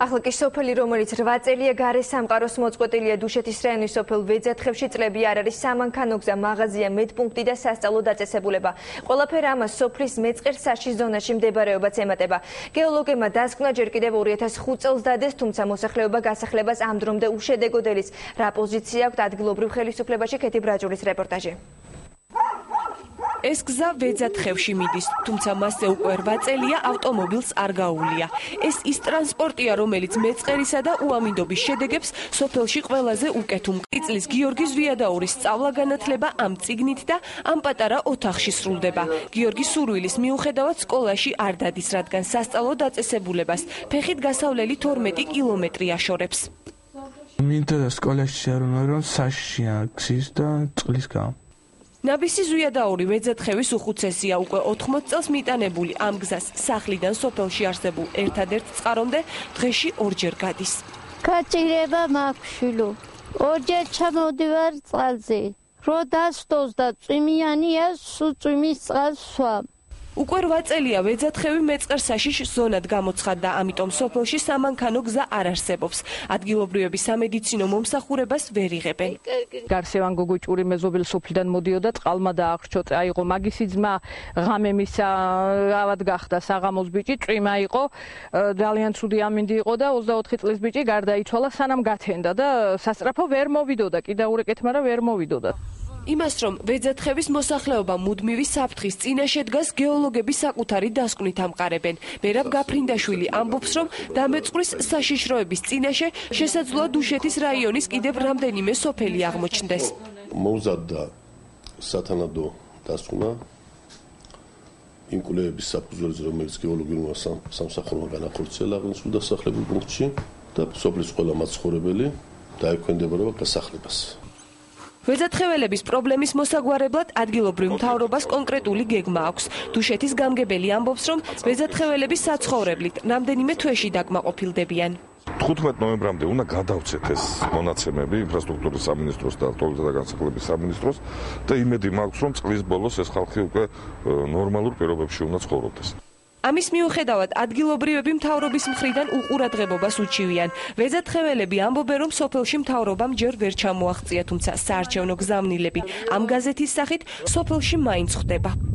ახლა კი სოფელი, რომელიც 8 წელია გარე სამყაროს მოწყვეტილია დუშეთის რაიონის სოფელ ვეძათხევში, წლები არ არის სამანქანოგზა, მაღაზია, მედპუნქტი და სასწავლო დაწესებულება. ყველაფერი ამას სოფლის მეწყერსაში ზონაში მდებარეობაც ემატება. გეოლოგებმა დასკვნა ჯერ კიდევ 2005 წელს დადეს, თუმცა მოსახლეობა გასახლებას ამ დრომდე უშედეგოდ ელის. რა პოზიცია აქვს ადგილობრივ ხელისუფლებაში? ქეთი ბრაჯულის რეპორტაჟი. ეს გზა ვეძათხევში მიდის, თუმცა მასზე უკვე 8 წელია ავტომობილს არ გაუვლია. ეს ის ტრანსპორტია, რომელიც მეწყერისა და უამინდობის შედეგებს სოფელში ყველაზე უკეთ უმყრიწლის. გიორგი ზვიადაურის სწავლა-განათლება ამ წიგნით და ამ პატარა ოთახში სრულდება. გიორგი სურვილის მიუხედავად სკოლაში არ დადის, რადგან სასწავლო დაწესებულებას ფეხით გასავლელი 12 კილომეტრი აშორებს. მინდა სკოლაში არ უნდა რომ საშია გზის და წყლის გამო. ნაბისი ზვიადაური ვეძათხევის უხუცესია, უკვე 80 წელს მიტანებული ამ გზას სახლიდან სოფელში არსებულ ერთადერთ წყარომდე დღეში ორჯერ გადის. გაჭირება მაქვს შვილო, ორჯერ ჩამოდივარ წყალზე, რო დასტოს და წვიმიანია, სულ წვიმის წყალს სვამ. უკვე 8 წელია ვეძათხევი მეწყერსაშიშ ზონად გამოცხადდა, ამიტომ სოფელში სამანქანო გზა არ არსებობს. ადგილობრივები სამედიცინო მომსახურებას ვერ იღებენ. გარსევან გოგოჭური მეზობელ სოფლიდან მოდიოდა, წყალმა დაახრჩოწე, აიღო მაგისი ძმა, ღამე მისა ავად გახდა საღამოს ბიჭი, წვიმა იყო, ძალიან ცუდი ამინდი იყო და 24 წლის ბიჭი გარდაიცვალა, სანამ გათენდა და სასწრაფო ვერ მოვიდოდა, კიდე ურეკეთ, მაგრამ ვერ მოვიდოდა. იმას, რომ ვეძათხევის მოსახლეობა მუდმივი საფრთხის წინაშე დგას, გეოლოგები საკუთარი დასკვნით ამყარებენ. მერაბ გაფრინდაშვილი ამბობს, რომ დამეწყრის საშიშროების წინაშე შესაძლოა დუშეთის რაიონის კიდევ რამდენიმე სოფელი აღმოჩნდეს. მოუზადდა სათანადო დასკვნა იმ კვლევების საფუძველზე, რომელიც გეოლოგიურმა სამსახურმა განახორციელა აღნიშნულ დასახლებულ პუნქტში და სოფლის ყველა მაცხოვრებელი დაექვემდებარება გასახლებას. ვეძათხეველების პრობლემის მოსაგვარებლად ადგილობრივ მთავრობას კონკრეტული გეგმა აქვს. დუშეთის გამგებელი ამბობს, რომ ვეძათხეველები საცხოვრებლით რამდენიმე თვეში დაკმაყოფილდებიან. 15 ნოემბრამდე უნდა გადავცეთ ეს მონაცემები ინფრასტრუქტურის სამინისტროს და ავტომობილთა და განსაკუთრების სამინისტროს და იმედი მაქვს, რომ წლის ბოლოს ეს ხალხი უკვე ნორმალურ პირობებში უნდა ცხოვრობდეს. ამის მიუხედავად ადგილობრივები მთავრობის მხრიდან უყურადღებობას უჩივიან. ვეძათხეველები ამბობენ, რომ სოფელში მთავრობამ ჯერ ვერ ჩამოაღწია, თუმცა საარჩევნო გზავნილები ამ გაზეთის სახით სოფელში მაინც ხვდება.